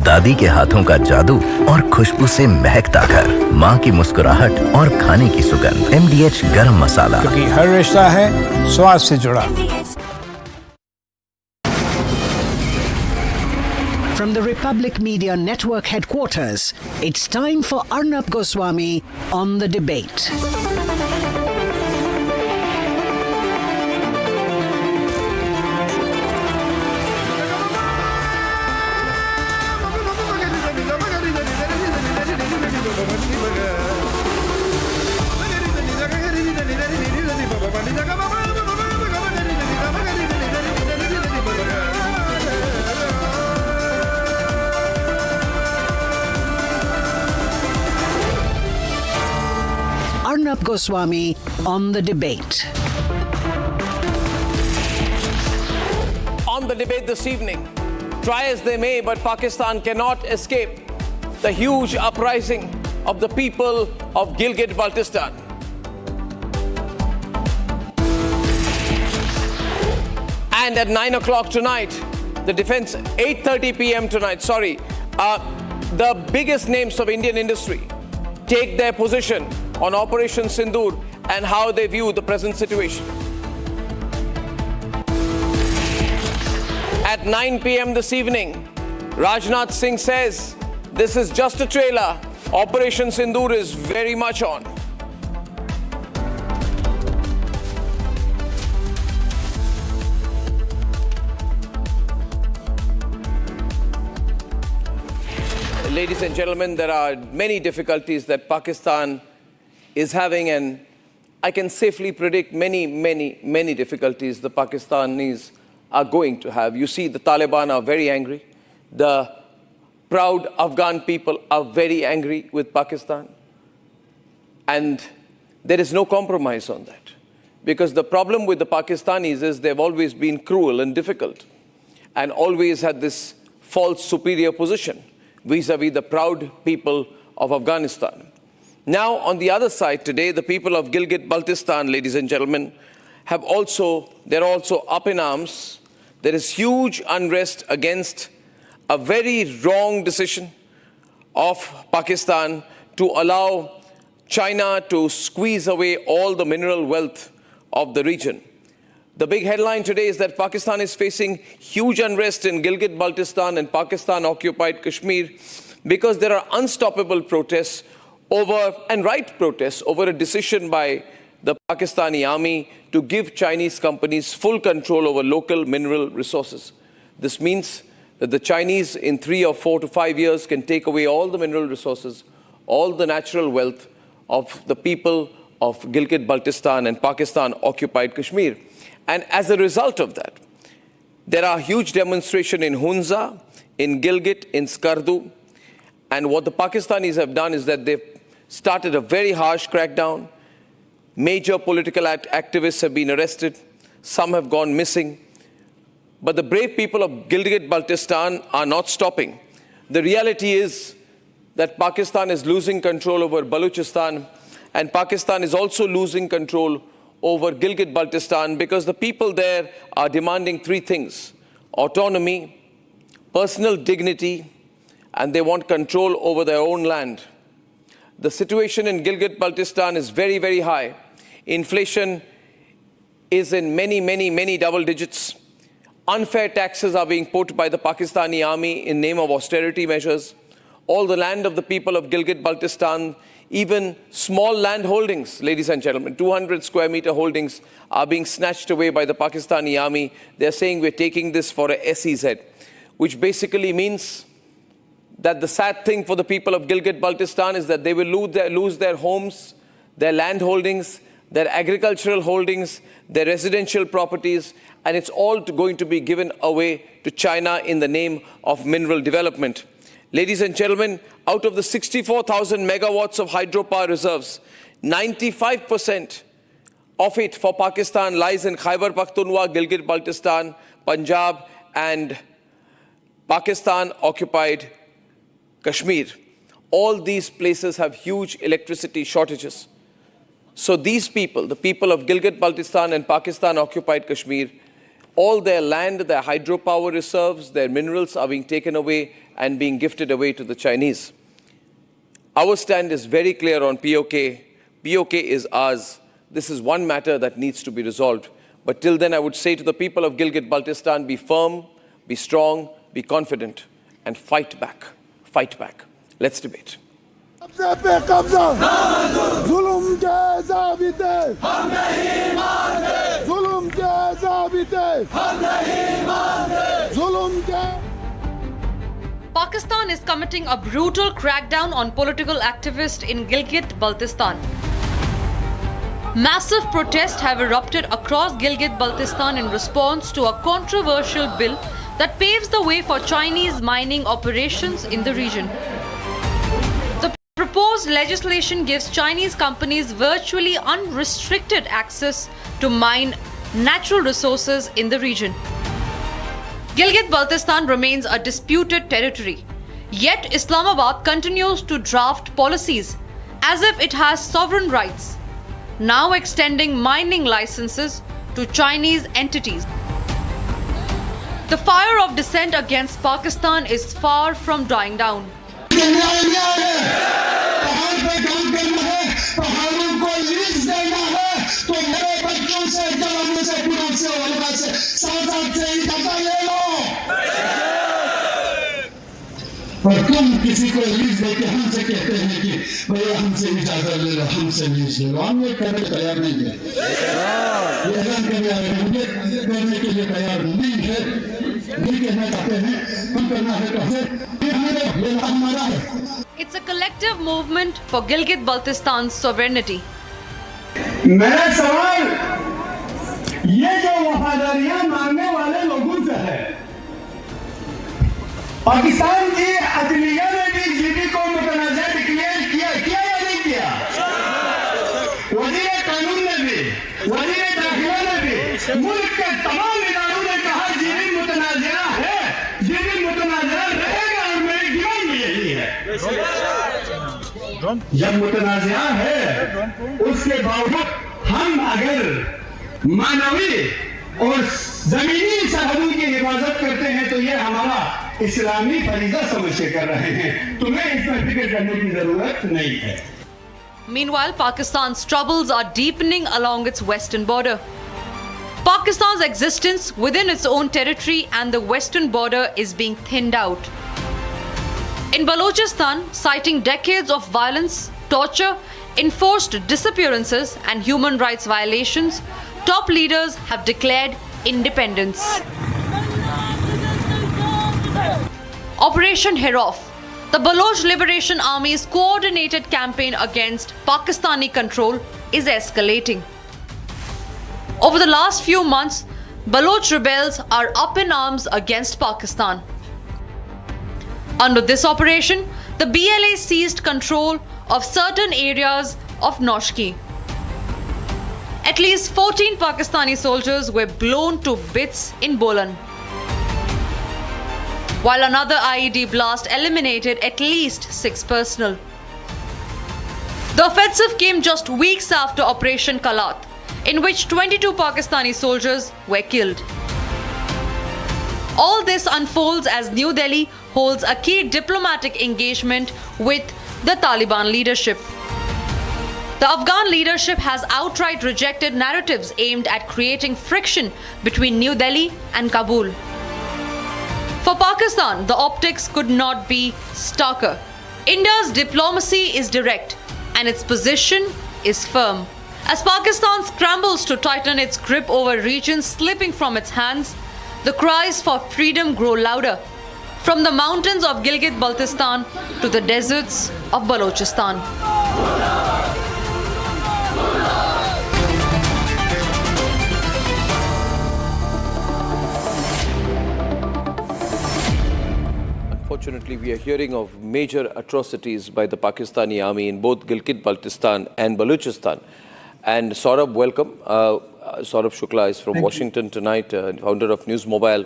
दादी के हाथों का जादू और खुशबू से महकता घर, माँ की मुस्कुराहट और खाने की सुगंध। MDH गरम मसाला, क्योंकि हर रिश्ता है स्वाद से जुड़ा। From the Republic Media Network headquarters, it's time for Arnab Goswami on The Debate. Arnab Goswami on The Debate. On The Debate this evening, try as they may, but Pakistan cannot escape the huge uprising of the people of Gilgit-Baltistan. And at 9 o'clock tonight, the defense, 8:30 p.m. tonight, the biggest names of Indian industry take their position on Operation Sindoor and how they view the present situation. At 9 p.m. this evening, Rajnath Singh says, this is just a trailer. Operation Sindoor is very much on. Ladies and gentlemen, there are many difficulties that Pakistan is having, and I can safely predict many difficulties the Pakistanis are going to have. You see, the Taliban are very angry. The proud Afghan people are very angry with Pakistan. And there is no compromise on that. Because the problem with the Pakistanis is they've always been cruel and difficult and always had this false superior position vis-a-vis the proud people of Afghanistan. Now, on the other side today, the people of Gilgit-Baltistan, ladies and gentlemen, they're also up in arms. There is huge unrest against a very wrong decision of Pakistan to allow China to squeeze away all the mineral wealth of the region. The big headline today is that Pakistan is facing huge unrest in Gilgit-Baltistan and Pakistan-occupied Kashmir because there are unstoppable protests right protests over a decision by the Pakistani army to give Chinese companies full control over local mineral resources. This means that the Chinese in 3 or 4 to 5 years can take away all the mineral resources, all the natural wealth of the people of Gilgit-Baltistan and Pakistan-occupied Kashmir. And as a result of that, there are huge demonstrations in Hunza, in Gilgit, in Skardu. And what the Pakistanis have done is that they've started a very harsh crackdown. Major political activists have been arrested. Some have gone missing. But the brave people of Gilgit-Baltistan are not stopping. The reality is that Pakistan is losing control over Balochistan, and Pakistan is also losing control over Gilgit-Baltistan because the people there are demanding 3 things: autonomy, personal dignity, and they want control over their own land. The situation in Gilgit-Baltistan is very high. Inflation is in many double digits. Unfair taxes are being put by the Pakistani army in name of austerity measures. All the land of the people of Gilgit-Baltistan, even small land holdings, ladies and gentlemen, 200 square meter holdings are being snatched away by the Pakistani army. They're saying we're taking this for a SEZ, which basically means that the sad thing for the people of Gilgit-Baltistan is that they will lose their homes, their land holdings, their agricultural holdings, their residential properties, and it's all going to be given away to China in the name of mineral development. Ladies and gentlemen, out of the 64,000 megawatts of hydropower reserves, 95% of it for Pakistan lies in Khyber Pakhtunkhwa, Gilgit-Baltistan, Punjab, and Pakistan-occupied Kashmir. All these places have huge electricity shortages. So these people, the people of Gilgit-Baltistan and Pakistan-occupied Kashmir, All their land, their hydropower reserves, their minerals are being taken away and being gifted away to the Chinese. Our stand is very clear on POK. POK is ours. This is one matter that needs to be resolved. But till then, I would say to the people of Gilgit-Baltistan, be firm, be strong, be confident, and fight back. Fight back. Let's debate. कब्जे पे कब्जा जुल्म के ज़ाबिते हम नहीं मानते जुल्म के ज़ाबिते हम नहीं मानते जुल्म के Pakistan is committing a brutal crackdown on political activists in Gilgit-Baltistan. Massive protests have erupted across Gilgit-Baltistan in response to a controversial bill that paves the way for Chinese mining operations in the region. The proposed legislation gives Chinese companies virtually unrestricted access to mine natural resources in the region. Gilgit-Baltistan remains a disputed territory, yet Islamabad continues to draft policies as if it has sovereign rights, now extending mining licenses to Chinese entities. The fire of dissent against Pakistan is far from dying down. और तुम किसी को lease देके हमसे कहते हैं कि भैया हमसे इजाजत ले लो हमसे लीज ले लो हम ये करने तैयार नहीं है ये ऐलान करने के लिए तैयार नहीं है नहीं कहना चाहते हैं हम करना है तो ये हमारा है. It's a collective movement for Gilgit-Baltistan's sovereignty. मेरा सवाल ये जो वफादारियां मांगने वाले लोगों से है पाकिस्तान की अदलिया ने भी जीबी को मुतनाज़ा डिक्लेयर किया या नहीं किया वज़ीर कानून ने भी वज़ीर दाखिला ने भी मुल्क के तमाम इदारों ने कहा जीबी मुतनाज़ा है जीबी मुतनाज़ा रहेगा और मेरी डिमांड भी यही है जब मुतनाज़ा है उसके बावजूद हम अगर मानवी और जमीनी सरहदों की हिफाजत करते हैं तो ये हमारा इस्लामी फरीज़ा समझ के कर रहे हैं तुम्हें इसमें फिक्र करने की जरूरत नहीं है. Meanwhile, Pakistan's troubles are deepening along its western border. Pakistan's existence within its own territory and the western border is being thinned out. In Balochistan, citing decades of violence, torture, enforced disappearances and human rights violations, top leaders have declared independence. Operation Herof, the Baloch Liberation Army's coordinated campaign against Pakistani control, is escalating. Over the last few months, Baloch rebels are up in arms against Pakistan. Under this operation, the BLA seized control of certain areas of Noshki. At least 14 Pakistani soldiers were blown to bits in Bolan, while another IED blast eliminated at least 6 personnel. The offensive came just weeks after Operation Kalat, in which 22 Pakistani soldiers were killed. All this unfolds as New Delhi holds a key diplomatic engagement with the Taliban leadership. The Afghan leadership has outright rejected narratives aimed at creating friction between New Delhi and Kabul. For Pakistan, the optics could not be starker. India's diplomacy is direct and its position is firm. As Pakistan scrambles to tighten its grip over regions slipping from its hands, the cries for freedom grow louder, from the mountains of Gilgit-Baltistan to the deserts of Balochistan. Unfortunately, we are hearing of major atrocities by the Pakistani army in both Gilgit-Baltistan and Balochistan. And Saurabh, welcome. Saurabh Shukla is from Washington tonight, founder of News Mobile.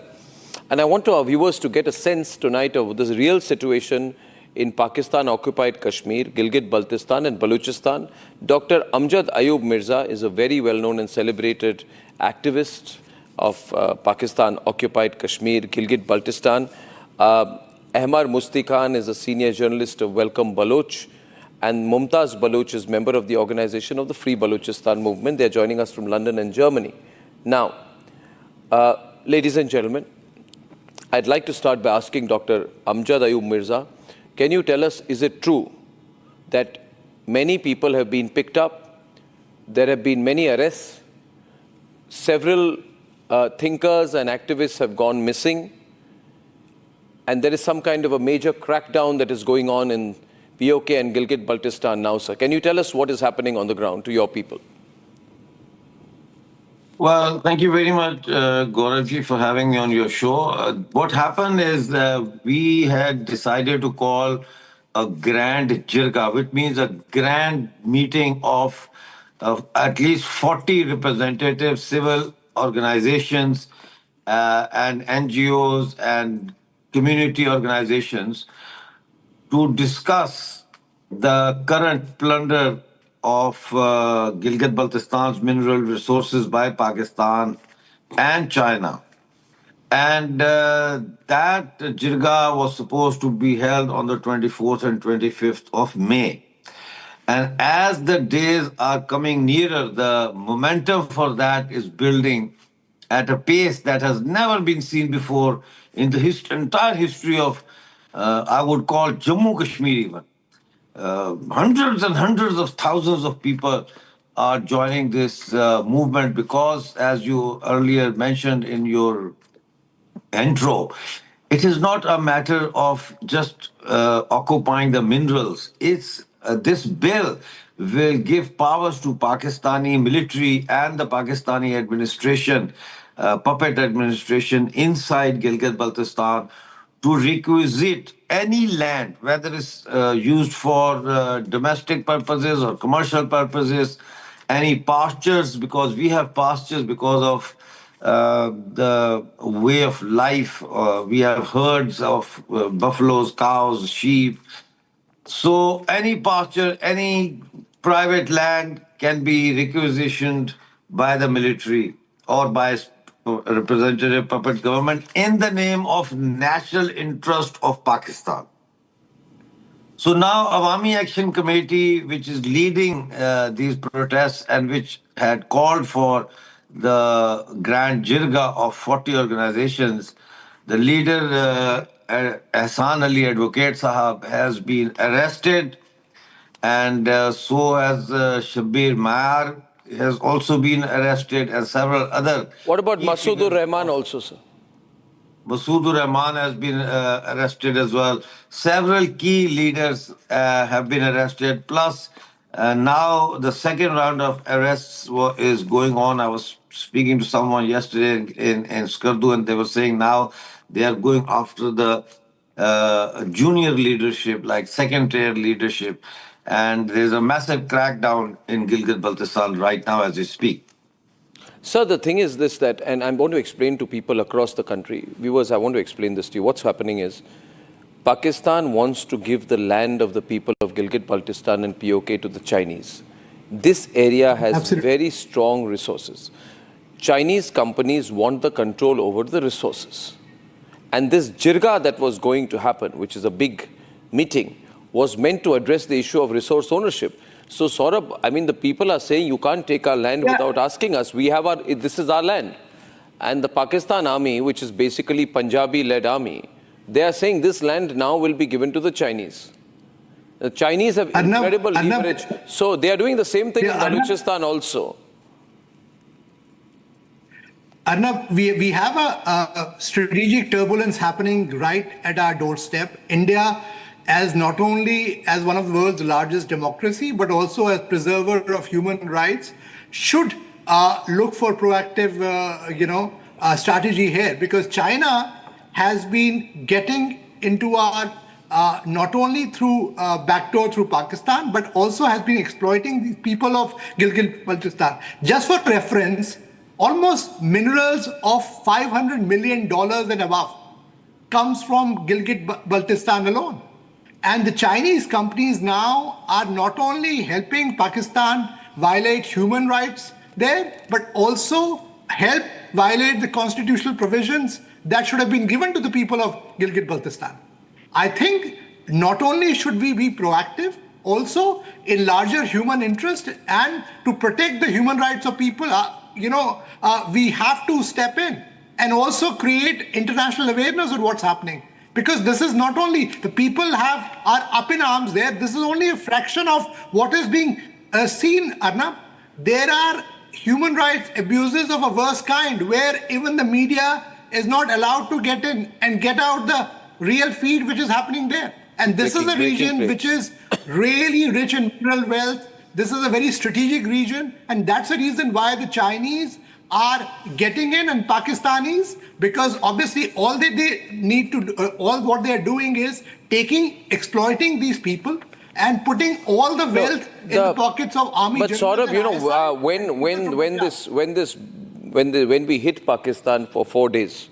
And I want our viewers to get a sense tonight of this real situation in Pakistan-occupied Kashmir, Gilgit-Baltistan and Balochistan. Dr. Amjad Ayub Mirza is a very well-known and celebrated activist, of Pakistan-occupied Kashmir, Gilgit-Baltistan. Ahmar Musti Khan is a senior journalist of Welcome Baloch, and Mumtaz Baloch is member of the organization of the Free Balochistan movement. They're joining us from London and Germany. Now, ladies and gentlemen, I'd like to start by asking Dr. Amjad Ayub Mirza, can you tell us, is it true that many people have been picked up, there have been many arrests, several thinkers and activists have gone missing, and there is some kind of a major crackdown that is going on in POK and Gilgit-Baltistan now, sir? Can you tell us what is happening on the ground to your people? Well, thank you very much, Gauravji, for having me on your show. What happened is we had decided to call a grand jirga, which means a grand meeting of at least 40 representative civil organizations and NGOs and community organizations to discuss the current plunder of Gilgit-Baltistan's mineral resources by Pakistan and China. And that jirga was supposed to be held on the 24th and 25th of May. And as the days are coming nearer, the momentum for that is building at a pace that has never been seen before in the entire history of, I would call, Jammu Kashmir even. Hundreds and hundreds of thousands of people are joining this movement because, as you earlier mentioned in your intro, it is not a matter of just occupying the minerals. It's this bill will give powers to Pakistani military and the Pakistani administration, puppet administration inside Gilgit-Baltistan, to requisite any land, whether it's used for domestic purposes or commercial purposes, any pastures, because we have pastures because of the way of life. We have herds of buffaloes, cows, sheep. So any pasture, any private land can be requisitioned by the military or by representative puppet government in the name of national interest of Pakistan. So now Awami Action Committee, which is leading these protests and which had called for the grand jirga of 40 organizations, the leader, Hassan Ali Advocate Sahab, has been arrested, and so has Shabir Mayar has also been arrested, and several other. What about Masoodur Rahman also, sir? Masoodur Rahman has been arrested as well. Several key leaders have been arrested. Plus, now the second round of arrests is going on. I was speaking to someone yesterday in Skardu, and they were saying now they are going after the junior leadership, like second-tier leadership. And there's a massive crackdown in Gilgit-Baltistan right now as we speak. Sir, the thing is this, that, and I'm going to explain to people across the country, viewers, I want to explain this to you. What's happening is, Pakistan wants to give the land of the people of Gilgit-Baltistan and POK to the Chinese. This area has very strong resources. Chinese companies want the control over the resources. And this jirga that was going to happen, which is a big meeting, was meant to address the issue of resource ownership. So, Saurabh, I mean, the people are saying you can't take our land without asking us. We have this is our land. And the Pakistan army, which is basically Punjabi-led army, they are saying this land now will be given to the Chinese. The Chinese have incredible leverage. So they are doing the same thing in Balochistan also. Arnab, we have a strategic turbulence happening right at our doorstep. India, as not only as one of the world's largest democracy, but also as preserver of human rights, should look for proactive, strategy here, because China has been getting into our not only through backdoor through Pakistan, but also has been exploiting the people of Gilgit-Baltistan. Just for reference, almost minerals of $500 million and above comes from Gilgit-Baltistan alone. And the Chinese companies now are not only helping Pakistan violate human rights there, but also help violate the constitutional provisions that should have been given to the people of Gilgit-Baltistan. I think not only should we be proactive, also in larger human interest and to protect the human rights of people, we have to step in and also create international awareness of what's happening. Because this is not only the people are up in arms there, this is only a fraction of what is being seen, Arnab. There are human rights abuses of a worse kind where even the media is not allowed to get in and get out the real feed which is happening there. And this is a region which is really rich in mineral wealth. This is a very strategic region. And that's the reason why the Chinese are getting in and Pakistanis, because obviously all they need to do, all what they are doing is exploiting these people and putting all the wealth in the pockets of army. But Saurabh, when we hit Pakistan for 4 days,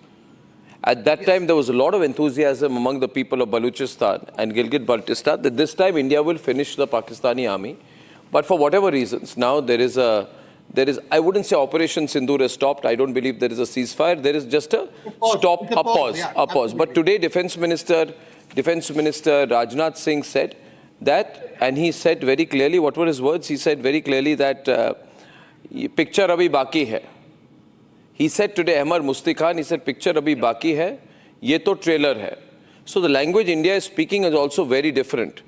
at that time there was a lot of enthusiasm among the people of Balochistan and Gilgit-Baltistan that this time India will finish the Pakistani army. But for whatever reasons, now there is, I wouldn't say Operation Sindoor has stopped. I don't believe there is a ceasefire. There is just a pause. But today, Defense Minister Rajnath Singh said that, and he said very clearly, what were his words? He said very clearly that picture abhi baki hai. He said today, Ahmad Musti Khan, he said picture abhi baki hai, ye to trailer hai. So the language India is speaking is also very different.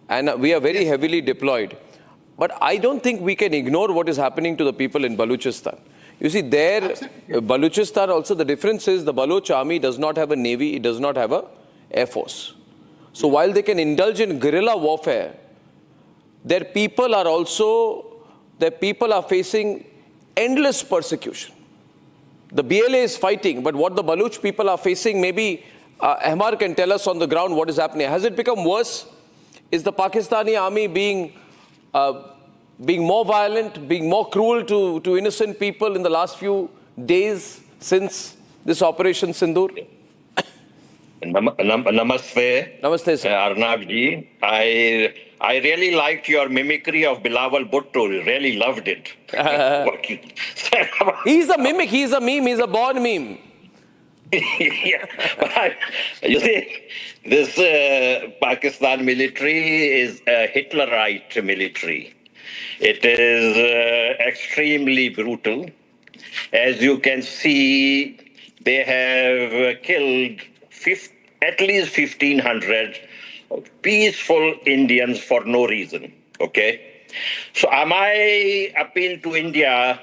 And we are very heavily deployed. But I don't think we can ignore what is happening to the people in Balochistan. You see, there, Balochistan also, the difference is the Baloch army does not have a navy, it does not have a air force. So while they can indulge in guerrilla warfare, their people are facing endless persecution. The BLA is fighting, but what the Baloch people are facing, maybe Ahmar can tell us on the ground what is happening. Has it become worse? Is the Pakistani army being more violent, being more cruel to innocent people in the last few days since this Operation Sindoor? Namaste. Namaste, sir. Arnab ji. I really liked your mimicry of Bilawal Bhutto. Really loved it. He's a mimic, he's a meme, he's a born meme. Yeah, but you see, this Pakistan military is a Hitlerite military. It is extremely brutal. As you can see, they have killed at least 1,500 peaceful Indians for no reason. Okay? So my appeal to India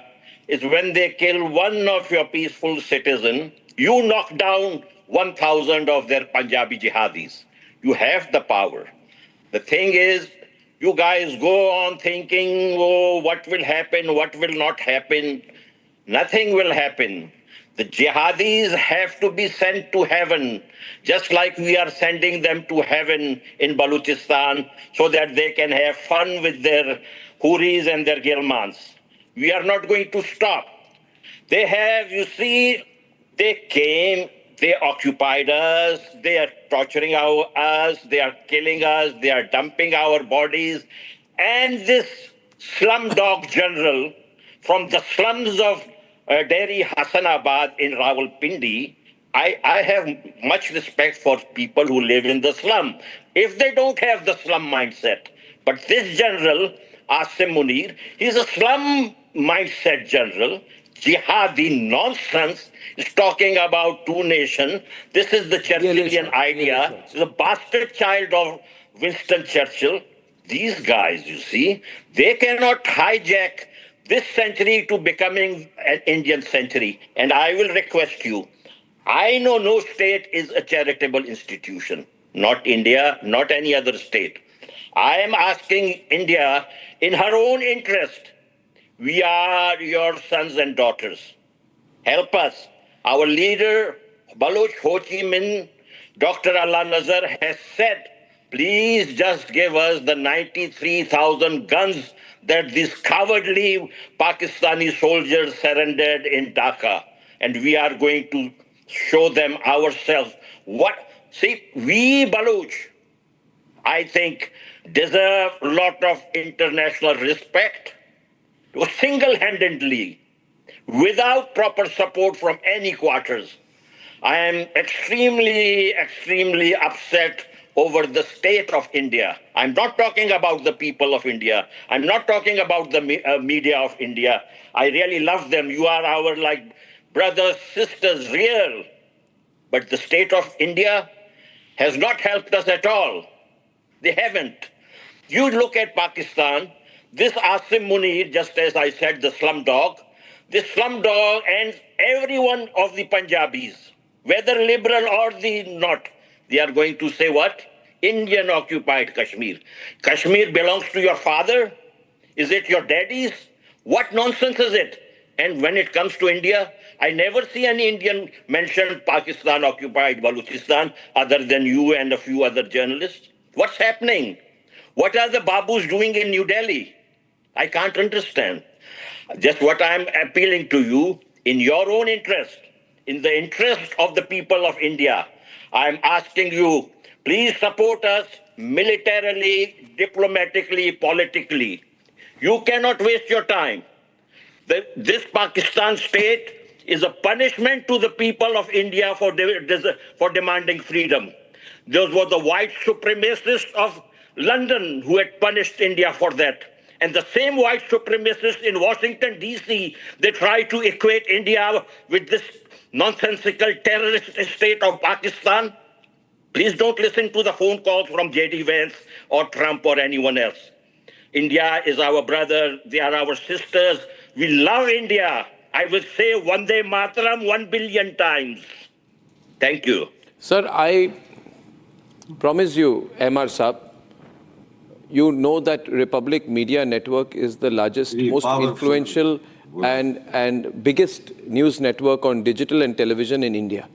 is when they kill one of your peaceful citizens, you knock down 1,000 of their Punjabi jihadis. You have the power. The thing is, you guys go on thinking, oh, what will happen, what will not happen. Nothing will happen. The jihadis have to be sent to heaven, just like we are sending them to heaven in Balochistan, so that they can have fun with their huris and their gilmans. We are not going to stop. They have, you see, they came, they occupied us, they are torturing us, they are killing us, they are dumping our bodies. And this slumdog general from the slums of Deri Hassanabad in Rawalpindi, I have much respect for people who live in the slum, if they don't have the slum mindset. But this general, Asim Munir, he's a slum mindset general. Jihadi nonsense is talking about two nations. This is the Churchillian idea. The bastard child of Winston Churchill. These guys, you see, they cannot hijack this century to becoming an Indian century. And I will request you, I know no state is a charitable institution. Not India, not any other state. I am asking India, in her own interest, we are your sons and daughters. Help us. Our leader, Baloch Ho Chi Minh, Dr. Allah Nazar has said, please just give us the 93,000 guns that these cowardly Pakistani soldiers surrendered in Dhaka. And we are going to show them ourselves. We Baloch, I think, deserve a lot of international respect. Single-handedly, without proper support from any quarters. I am extremely, extremely upset over the state of India. I'm not talking about the people of India. I'm not talking about the media of India. I really love them. You are our brothers, sisters, real. But the state of India has not helped us at all. They haven't. You look at Pakistan, this Asim Munir, just as I said, the slumdog, this slumdog and every one of the Punjabis, whether liberal or not, they are going to say what? Indian occupied Kashmir. Kashmir belongs to your father? Is it your daddy's? What nonsense is it? And when it comes to India, I never see any Indian mention Pakistan occupied Balochistan other than you and a few other journalists. What's happening? What are the Babus doing in New Delhi? I can't understand. Just what I'm appealing to you, in your own interest, in the interest of the people of India, I'm asking you, please support us militarily, diplomatically, politically. You cannot waste your time. This Pakistan state is a punishment to the people of India for demanding freedom. Those were the white supremacists of London who had punished India for that. And the same white supremacists in Washington, D.C., they try to equate India with this nonsensical terrorist state of Pakistan. Please don't listen to the phone calls from J.D. Vance or Trump or anyone else. India is our brother. They are our sisters. We love India. I will say Vande Mataram 1 billion times. Thank you. Sir, I promise you, MR Saab, you know that Republic Media Network is the largest, Really most powerful. influential and biggest news network on digital and television in India.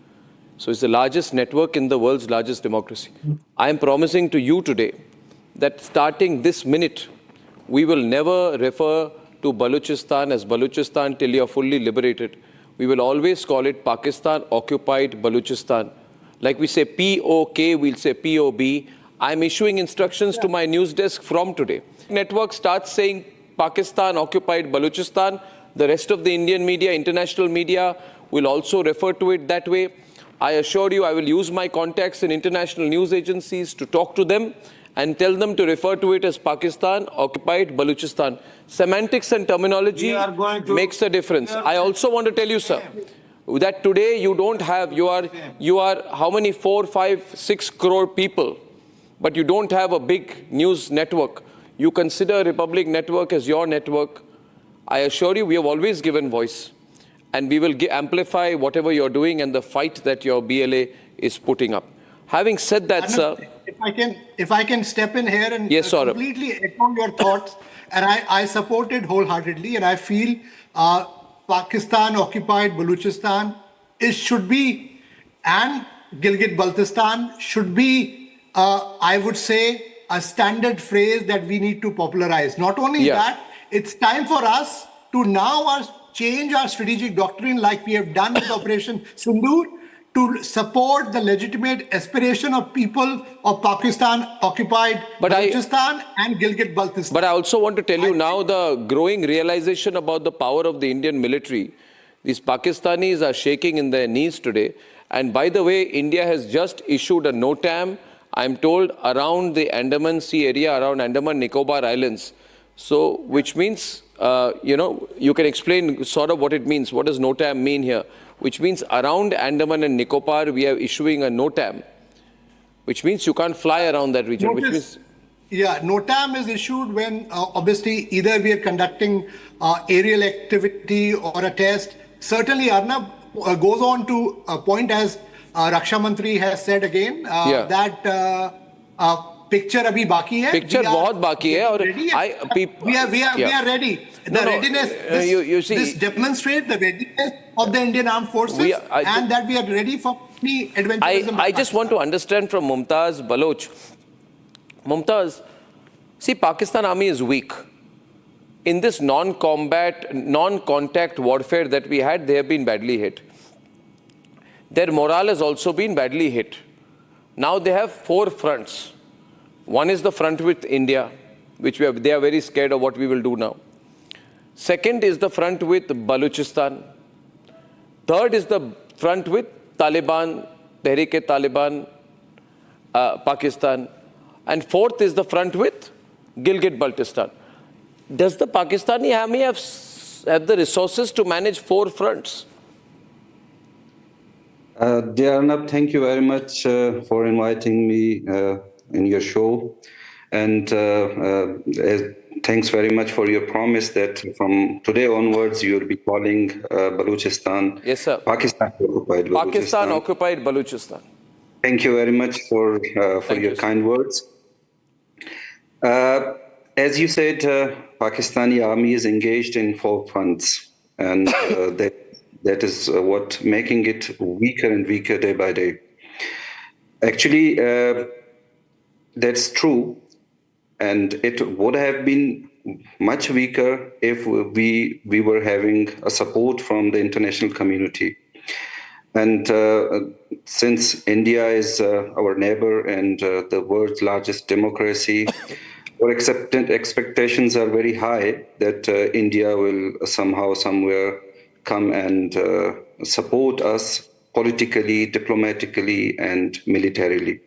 So it's the largest network in the world's largest democracy. I am promising to you today that starting this minute, we will never refer to Balochistan as Balochistan till you are fully liberated. We will always call it Pakistan occupied Balochistan. Like we say POK, we'll say POB. I'm issuing instructions to my news desk from today. Network starts saying Pakistan occupied Balochistan. The rest of the Indian media, international media will also refer to it that way. I assure you I will use my contacts in international news agencies to talk to them and tell them to refer to it as Pakistan occupied Balochistan. Semantics and terminology makes a difference. I also want to tell you, sir, that today you don't have, you are how many, 4, 5, 6 crore people, but you don't have a big news network. You consider Republic Network as your network. I assure you we have always given voice, and we will amplify whatever you're doing and the fight that your BLA is putting up. Having said that, Arnab, sir... If I can step in here and yes, completely echo your thoughts, and I support it wholeheartedly, and I feel Pakistan occupied Balochistan should be, and Gilgit-Baltistan should be, I would say, a standard phrase that we need to popularize. Not only that, it's time for us to now change our strategic doctrine like we have done with Operation Sindoor, to support the legitimate aspiration of people of Pakistan occupied Balochistan and Gilgit-Baltistan. But I also want to tell you now the growing realization about the power of the Indian military. These Pakistanis are shaking in their knees today. And by the way, India has just issued a NOTAM, I'm told, around the Andaman Sea area, around Andaman Nicobar Islands. So, which means, you can explain sort of what it means. What does NOTAM mean here? Which means around Andaman and Nicobar, we are issuing a NOTAM, which means you can't fly around that region. NOTAM is issued when, obviously, either we are conducting aerial activity or a test. Certainly, Arnab goes on to point, as Raksha Mantri has said again, that picture abhi baki hai. Picture bahut baki hai. We are ready. The readiness, this demonstrates the readiness of the Indian Armed Forces and that we are ready for any adventurism. I just want to understand from Mumtaz Baloch. Mumtaz, see, Pakistan Army is weak. In this non-combat, non-contact warfare that we had, they have been badly hit. Their morale has also been badly hit. Now they have 4 fronts. One is the front with India, which they are very scared of what we will do now. Second is the front with Balochistan. Third is the front with Taliban, Tehrik-e-Taliban, Pakistan. And fourth is the front with Gilgit-Baltistan. Does the Pakistani army have the resources to manage 4 fronts? Dear Arnab, thank you very much for inviting me in your show. And thanks very much for your promise that from today onwards you will be calling Balochistan. Yes, sir. Pakistan-occupied Balochistan. Pakistan-occupied Balochistan. Thank you very much for your kind words. As you said, Pakistani army is engaged in 4 fronts, and that is what making it weaker and weaker day by day. Actually, that's true, and it would have been much weaker if we were having a support from the international community. And since India is our neighbor and the world's largest democracy, our expectations are very high that India will somehow, somewhere come and support us politically, diplomatically, and militarily.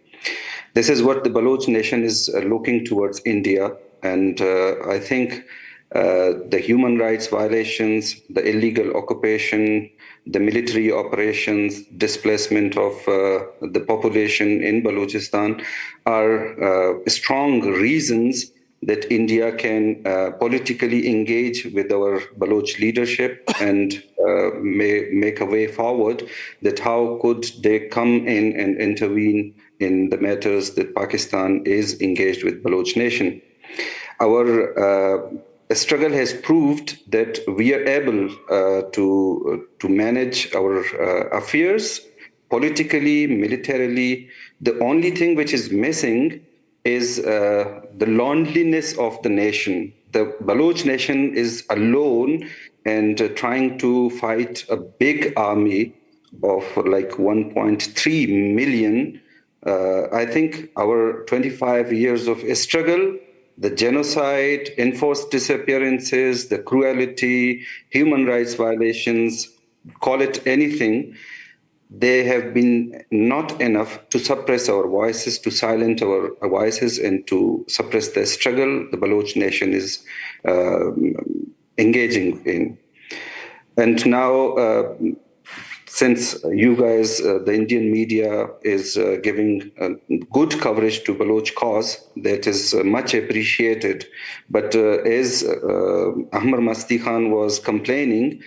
This is what the Baloch nation is looking towards India. And I think the human rights violations, the illegal occupation, the military operations, displacement of the population in Balochistan are strong reasons that India can politically engage with our Baloch leadership and make a way forward that how could they come in and intervene in the matters that Pakistan is engaged with Baloch nation. Our struggle has proved that we are able to manage our affairs politically, militarily. The only thing which is missing is the loneliness of the nation. The Baloch nation is alone and trying to fight a big army of like 1.3 million. I think our 25 years of struggle, the genocide, enforced disappearances, the cruelty, human rights violations, call it anything, they have been not enough to suppress our voices, to silence our voices, and to suppress the struggle the Baloch nation is engaging in. And now, since you guys, the Indian media is giving good coverage to Baloch cause, that is much appreciated. But as Ahmad Masti Khan was complaining,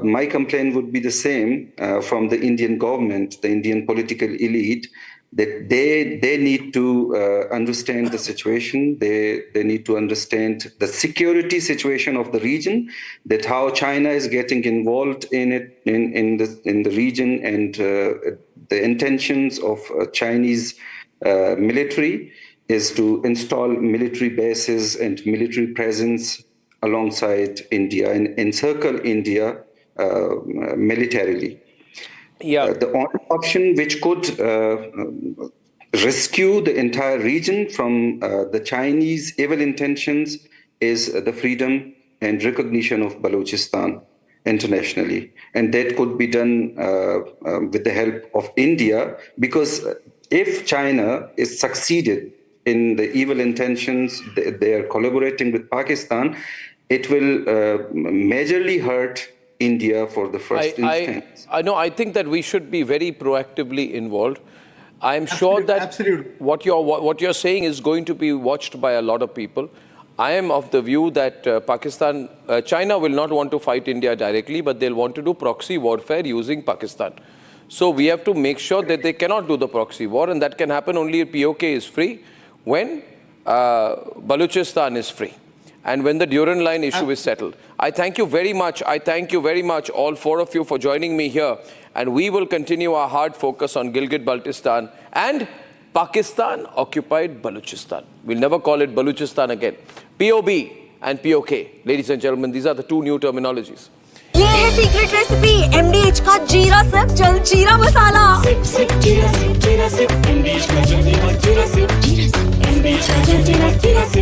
my complaint would be the same from the Indian government, the Indian political elite, that they need to understand the situation. They need to understand the security situation of the region, that how China is getting involved in it, in the region, and the intentions of Chinese military is to install military bases and military presence alongside India and encircle India militarily. Yeah. The only option which could rescue the entire region from the Chinese evil intentions is the freedom and recognition of Balochistan internationally. And that could be done with the help of India, because if China is succeeded in the evil intentions, they are collaborating with Pakistan, it will majorly hurt India for the first instance. I think that we should be very proactively involved. I'm sure that what you're saying is going to be watched by a lot of people. I am of the view that China will not want to fight India directly, but they'll want to do proxy warfare using Pakistan. So we have to make sure that they cannot do the proxy war, and that can happen only if POK is free, when Balochistan is free, and when the Durand line issue is settled. I thank you very much. I thank you very much, all 4 of you, for joining me here. And we will continue our hard focus on Gilgit-Baltistan and Pakistan-occupied Balochistan. We'll never call it Balochistan again. POB and POK. Ladies and gentlemen, these are the 2 new terminologies. ये है secret recipe MDH का जीरा SIP जल जीरा मसाला SIP जीरा SIP MDH का जल जीरा सिप MDH का जल जीरा सिप